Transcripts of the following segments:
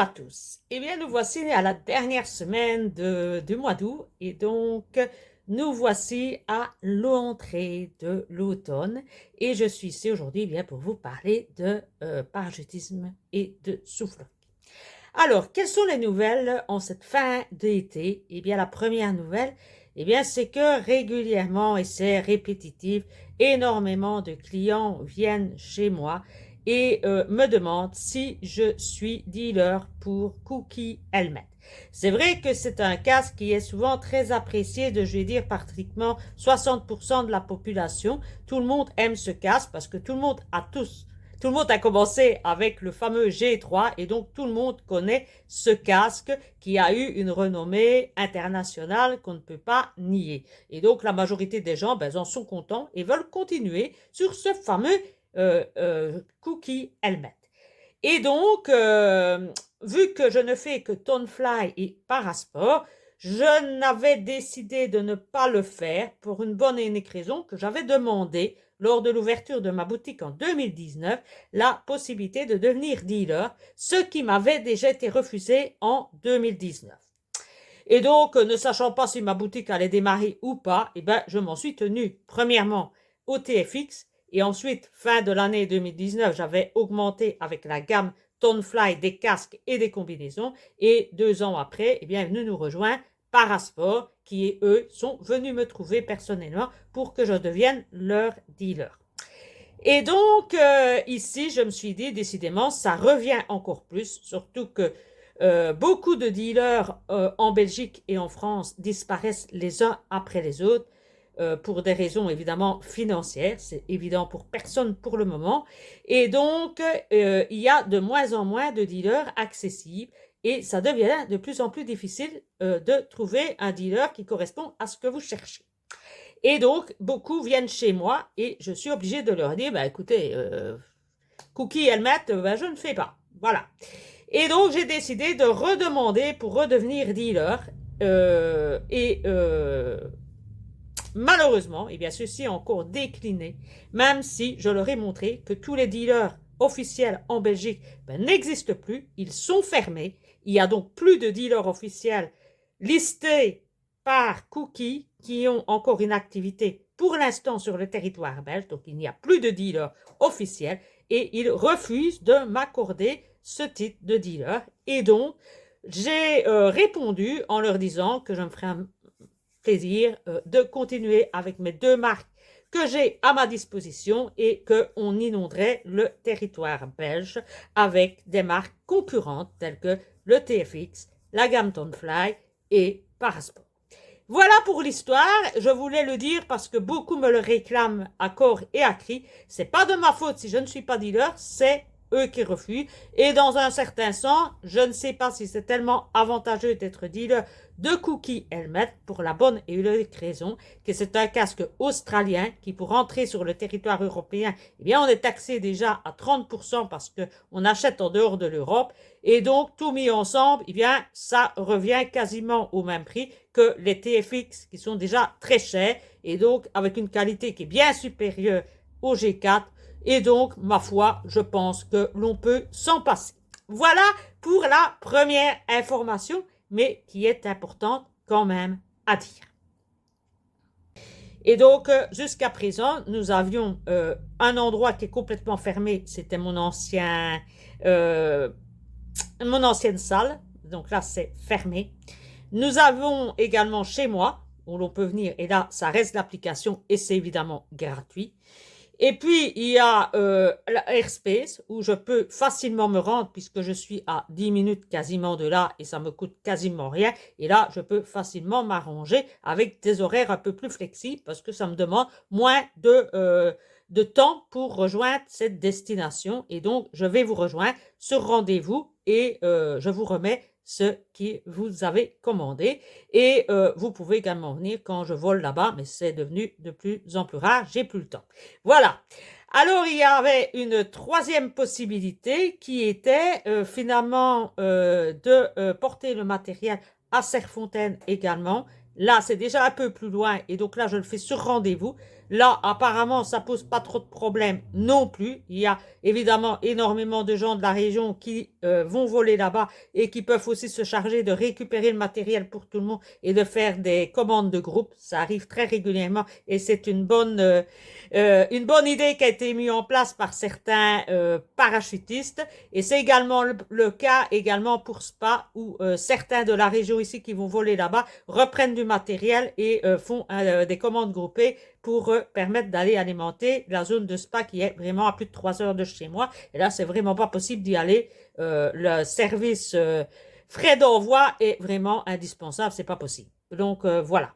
à tous. Eh bien, nous voici à la dernière semaine du mois d'août et donc nous voici à l'entrée de l'automne et je suis ici aujourd'hui bien pour vous parler de parachutisme et de soufflerie. Alors, quelles sont les nouvelles en cette fin d'été? Eh bien, la première nouvelle, eh bien, c'est que régulièrement, et c'est répétitif, énormément de clients viennent chez moi et me demandent si je suis dealer pour Cookie Helmet. C'est vrai que c'est un casque qui est souvent très apprécié de, je vais dire, pratiquement 60% de la population. Tout le monde aime ce casque parce que tout le monde a commencé avec le fameux G3 et donc tout le monde connaît ce casque qui a eu une renommée internationale qu'on ne peut pas nier. Et donc la majorité des gens en sont contents et veulent continuer sur ce fameux Cookie Helmet. Et donc, vu que je ne fais que Tonefly et Parasport, je n'avais décidé de ne pas le faire pour une bonne et unique raison que j'avais demandé lors de l'ouverture de ma boutique en 2019 la possibilité de devenir dealer, ce qui m'avait déjà été refusé en 2019. Et donc, ne sachant pas si ma boutique allait démarrer ou pas, je m'en suis tenu premièrement au TFX et ensuite, fin de l'année 2019, j'avais augmenté avec la gamme Tonefly des casques et des combinaisons et 2 ans après, est venu nous rejoindre Parasport qui, eux, sont venus me trouver personnellement pour que je devienne leur dealer. Et donc, ici, je me suis dit, décidément, ça revient encore plus, surtout que beaucoup de dealers en Belgique et en France disparaissent les uns après les autres pour des raisons évidemment financières. C'est évident pour personne pour le moment. Et donc, il y a de moins en moins de dealers accessibles et ça devient de plus en plus difficile de trouver un dealer qui correspond à ce que vous cherchez. Et donc, beaucoup viennent chez moi et je suis obligée de leur dire, écoutez, Cookie Helmet, je ne fais pas. Voilà. Et donc, j'ai décidé de redemander pour redevenir dealer. Malheureusement, ceci est encore décliné, même si je leur ai montré que tous les dealers officiels en Belgique n'existent plus, ils sont fermés. Il y a donc plus de dealers officiels listés par Cookie qui ont encore une activité pour l'instant sur le territoire belge, donc il n'y a plus de dealers officiels et ils refusent de m'accorder ce titre de dealer. Et donc, j'ai répondu en leur disant que je me ferais un plaisir de continuer avec mes 2 marques que j'ai à ma disposition et qu'on inonderait le territoire belge avec des marques concurrentes telles que le TFX, la gamme Tonefly et Parasport. Voilà pour l'histoire, je voulais le dire parce que beaucoup me le réclament à corps et à cri. C'est pas de ma faute si je ne suis pas dealer, c'est eux qui refusent. Et dans un certain sens, je ne sais pas si c'est tellement avantageux d'être dealer de Cookie Helmet pour la bonne et unique raison que c'est un casque australien qui, pour entrer sur le territoire européen, on est taxé déjà à 30% parce qu'on achète en dehors de l'Europe. Et donc, tout mis ensemble, ça revient quasiment au même prix que les TFX qui sont déjà très chers et donc avec une qualité qui est bien supérieure au G4. Et donc, ma foi, je pense que l'on peut s'en passer. Voilà pour la première information, mais qui est importante quand même à dire. Et donc, jusqu'à présent, nous avions un endroit qui est complètement fermé, c'était mon ancienne salle, donc là c'est fermé. Nous avons également chez moi, où l'on peut venir, et là ça reste l'application et c'est évidemment gratuit. Et puis, il y a la Airspace où je peux facilement me rendre puisque je suis à 10 minutes quasiment de là et ça me coûte quasiment rien. Et là, je peux facilement m'arranger avec des horaires un peu plus flexibles parce que ça me demande moins de temps pour rejoindre cette destination. Et donc, je vais vous rejoindre sur rendez-vous et je vous remets ce que vous avez commandé. Et vous pouvez également venir quand je vole là-bas, mais c'est devenu de plus en plus rare, j'ai plus le temps. Voilà. Alors, il y avait une troisième possibilité qui était finalement de porter le matériel à Serfontaine également. Là, c'est déjà un peu plus loin et donc là, je le fais sur rendez-vous. Là, apparemment, ça pose pas trop de problèmes non plus. Il y a évidemment énormément de gens de la région qui vont voler là-bas et qui peuvent aussi se charger de récupérer le matériel pour tout le monde et de faire des commandes de groupe. Ça arrive très régulièrement et c'est une bonne idée qui a été mise en place par certains parachutistes. Et c'est également le cas également pour Spa où certains de la région ici qui vont voler là-bas reprennent du matériel et font des commandes groupées pour permettre d'aller alimenter la zone de Spa qui est vraiment à plus de 3 heures de chez moi. Et là, c'est vraiment pas possible d'y aller. Le service frais d'envoi est vraiment indispensable, c'est pas possible. Donc voilà.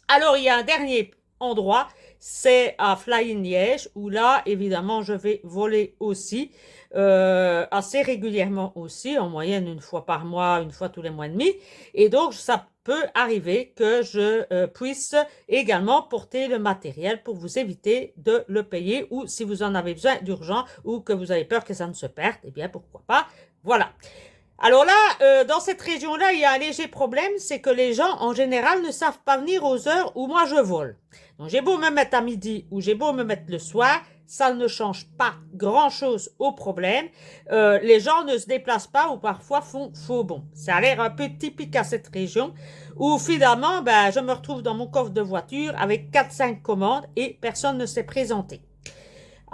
Alors, il y a un dernier endroit, c'est à Flying Liège, où là, évidemment, je vais voler aussi, assez régulièrement aussi, en moyenne une fois par mois, une fois tous les mois et demi. Et donc, ça peut arriver que je puisse également porter le matériel pour vous éviter de le payer, ou si vous en avez besoin d'urgence, ou que vous avez peur que ça ne se perde, eh bien, pourquoi pas. Voilà. Alors là, dans cette région-là, il y a un léger problème, c'est que les gens, en général, ne savent pas venir aux heures où moi je vole. Donc j'ai beau me mettre à midi ou j'ai beau me mettre le soir, ça ne change pas grand-chose au problème. Les gens ne se déplacent pas ou parfois font faux bond. Ça a l'air un peu typique à cette région où finalement, ben, je me retrouve dans mon coffre de voiture avec 4-5 commandes et personne ne s'est présenté.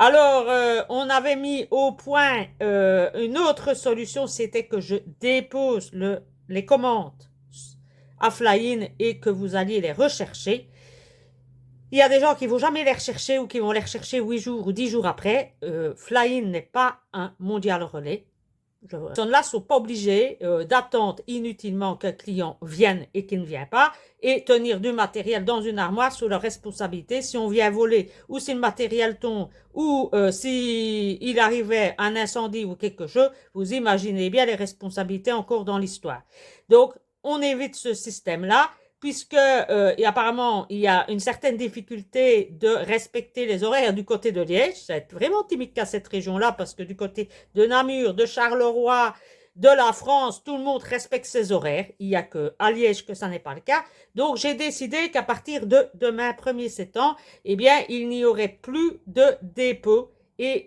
Alors, on avait mis au point une autre solution, c'était que je dépose les commandes à Fly-in et que vous alliez les rechercher. Il y a des gens qui ne vont jamais les rechercher ou qui vont les rechercher 8 jours ou 10 jours après. Fly-in n'est pas un mondial relais. Ces personnes-là ne sont pas obligées d'attendre inutilement qu'un client vienne et qu'il ne vient pas et tenir du matériel dans une armoire sous leur responsabilité. Si on vient voler ou si le matériel tombe ou s'il arrivait un incendie ou quelque chose, vous imaginez bien les responsabilités encore dans l'histoire. Donc, on évite ce système-là puisque et apparemment il y a une certaine difficulté de respecter les horaires du côté de Liège. C'est vraiment typique à cette région-là parce que du côté de Namur, de Charleroi, de la France, tout le monde respecte ses horaires. Il n'y a qu'à Liège que ça n'est pas le cas. Donc j'ai décidé qu'à partir de demain 1er septembre, eh bien il n'y aurait plus de dépôt et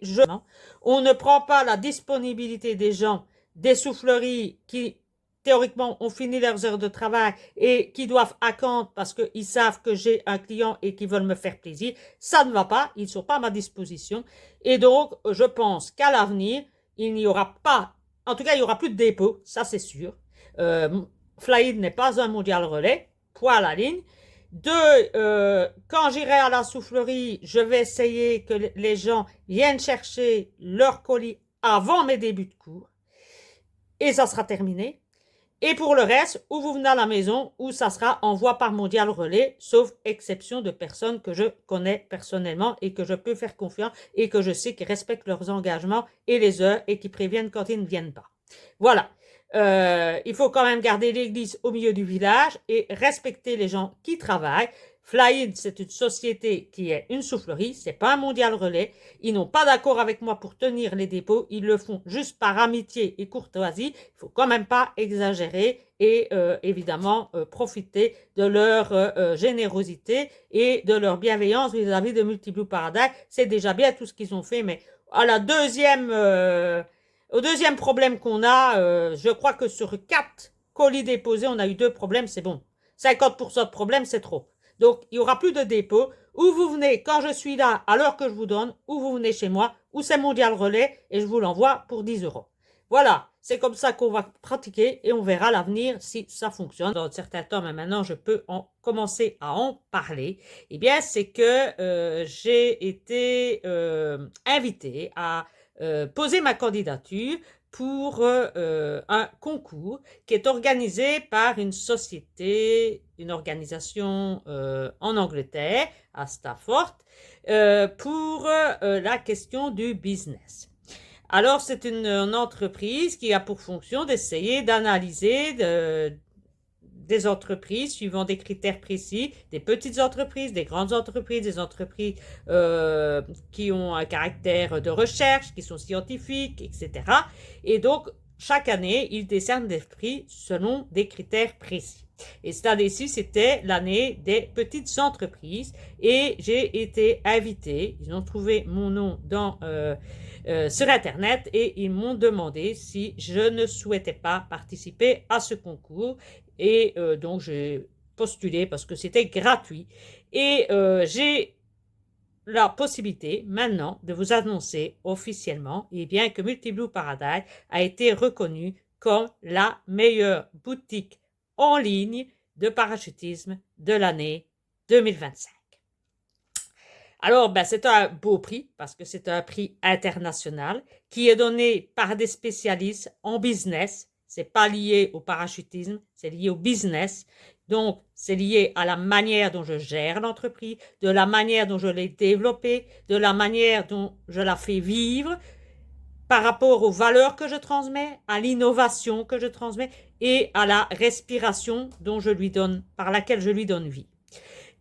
on ne prend pas la disponibilité des gens des souffleries qui théoriquement, ont fini leurs heures de travail et qui doivent attendre parce qu'ils savent que j'ai un client et qu'ils veulent me faire plaisir. Ça ne va pas, ils ne sont pas à ma disposition. Et donc, je pense qu'à l'avenir, il n'y aura pas, en tout cas, il n'y aura plus de dépôt, ça c'est sûr. Fly-in n'est pas un mondial relais, point à la ligne. Deux, quand j'irai à la soufflerie, je vais essayer que les gens viennent chercher leur colis avant mes débuts de cours. Et ça sera terminé. Et pour le reste, ou vous venez à la maison, ou ça sera envoi par mondial relais, sauf exception de personnes que je connais personnellement et que je peux faire confiance et que je sais qu'ils respectent leurs engagements et les heures et qui préviennent quand ils ne viennent pas. Voilà. Il faut quand même garder l'église au milieu du village et respecter les gens qui travaillent. Fly-in, c'est une société qui est une soufflerie, c'est pas un mondial relais. Ils n'ont pas d'accord avec moi pour tenir les dépôts, ils le font juste par amitié et courtoisie. Il faut quand même pas exagérer et évidemment profiter de leur générosité et de leur bienveillance vis-à-vis de Multiblue Paradise. C'est déjà bien tout ce qu'ils ont fait, mais à la au deuxième problème qu'on a, je crois que sur 4 colis déposés, on a eu 2 problèmes, c'est bon. 50% de problèmes, c'est trop. Donc, il n'y aura plus de dépôt. Ou vous venez quand je suis là, à l'heure que je vous donne, ou vous venez chez moi, ou c'est mondial relais, et je vous l'envoie pour 10 €. Voilà, c'est comme ça qu'on va pratiquer, et on verra l'avenir si ça fonctionne. Dans certains temps, mais maintenant, je peux commencer à en parler. Eh bien, c'est que j'ai été invitée à poser ma candidature pour un concours qui est organisé par une société, une organisation en Angleterre, à Stafford, pour la question du business. Alors, c'est une entreprise qui a pour fonction d'essayer d'analyser des entreprises suivant des critères précis, des petites entreprises, des grandes entreprises, des entreprises qui ont un caractère de recherche, qui sont scientifiques, etc. Et donc, chaque année, ils décernent des prix selon des critères précis. Et cette année-ci, c'était l'année des petites entreprises et j'ai été invitée. Ils ont trouvé mon nom sur Internet et ils m'ont demandé si je ne souhaitais pas participer à ce concours. Et donc, j'ai postulé parce que c'était gratuit. Et j'ai la possibilité maintenant de vous annoncer officiellement bien, que Multiblue Paradise a été reconnu comme la meilleure boutique en ligne de parachutisme de l'année 2025. Alors, c'est un beau prix parce que c'est un prix international qui est donné par des spécialistes en business. C'est pas lié au parachutisme, c'est lié au business. Donc, c'est lié à la manière dont je gère l'entreprise, de la manière dont je l'ai développée, de la manière dont je la fais vivre, par rapport aux valeurs que je transmets, à l'innovation que je transmets et à la respiration par laquelle je lui donne vie.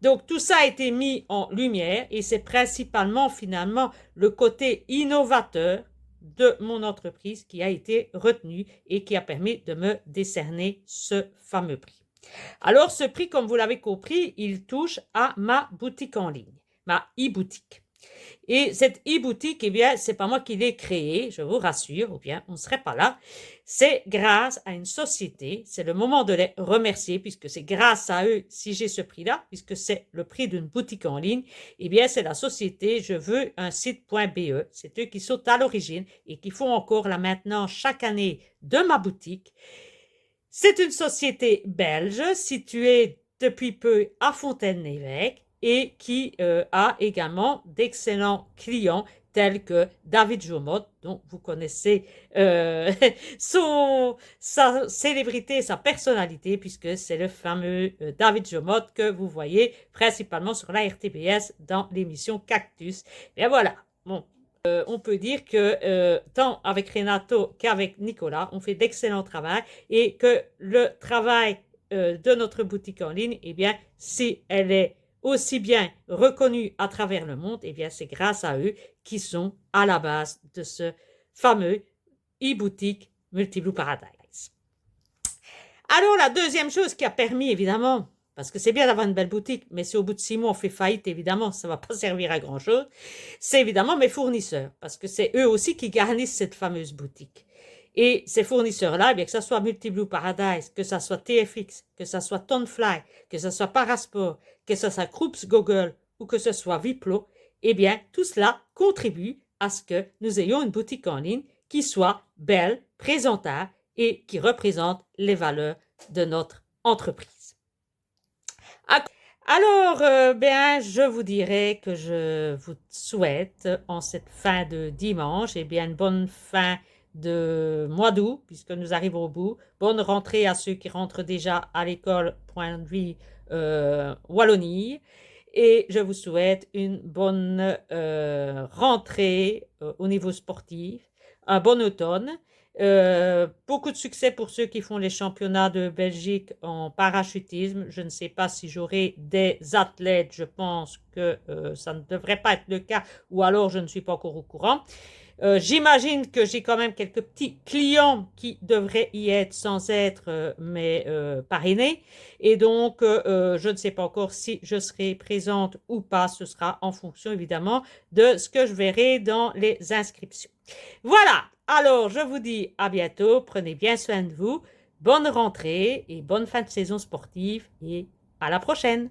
Donc tout ça a été mis en lumière et c'est principalement finalement le côté innovateur de mon entreprise qui a été retenu et qui a permis de me décerner ce fameux prix. Alors ce prix, comme vous l'avez compris, il touche à ma boutique en ligne, ma e-boutique. Et cette e-boutique, c'est pas moi qui l'ai créée, je vous rassure, ou bien on ne serait pas là. C'est grâce à une société, c'est le moment de les remercier, puisque c'est grâce à eux si j'ai ce prix-là, puisque c'est le prix d'une boutique en ligne. C'est la société Je veux un site.be. C'est eux qui sont à l'origine et qui font encore la maintenance chaque année de ma boutique. C'est une société belge située depuis peu à Fontaine-l'Évêque et qui a également d'excellents clients tels que David Jomotte, dont vous connaissez sa célébrité, sa personnalité, puisque c'est le fameux David Jomotte que vous voyez principalement sur la RTBS dans l'émission Cactus. Et voilà, bon. On peut dire que tant avec Renato qu'avec Nicolas, on fait d'excellents travail et que le travail de notre boutique en ligne, si elle est aussi bien reconnue à travers le monde, c'est grâce à eux qui sont à la base de ce fameux e-boutique Multiblue Paradise. Alors, la deuxième chose qui a permis, évidemment, parce que c'est bien d'avoir une belle boutique, mais si au bout de 6 mois on fait faillite, évidemment, ça ne va pas servir à grand-chose, c'est évidemment mes fournisseurs, parce que c'est eux aussi qui garnissent cette fameuse boutique. Et ces fournisseurs-là, que ce soit Multiblue Paradise, que ce soit TFX, que ce soit Tonfly, que ce soit Parasport, que ce soit Krups Google ou que ce soit Viplo, tout cela contribue à ce que nous ayons une boutique en ligne qui soit belle, présentable et qui représente les valeurs de notre entreprise. Alors, je vous dirais que je vous souhaite en cette fin de dimanche, une bonne fin de mois d'août, puisque nous arrivons au bout. Bonne rentrée à ceux qui rentrent déjà à l'école Point de Vue Wallonie. Et je vous souhaite une bonne rentrée au niveau sportif, un bon automne. Beaucoup de succès pour ceux qui font les championnats de Belgique en parachutisme. Je ne sais pas si j'aurai des athlètes, je pense que ça ne devrait pas être le cas, ou alors je ne suis pas encore au courant. J'imagine que j'ai quand même quelques petits clients qui devraient y être sans être mes parrainés. Et donc, je ne sais pas encore si je serai présente ou pas. Ce sera en fonction, évidemment, de ce que je verrai dans les inscriptions. Voilà. Alors, je vous dis à bientôt. Prenez bien soin de vous. Bonne rentrée et bonne fin de saison sportive. Et à la prochaine.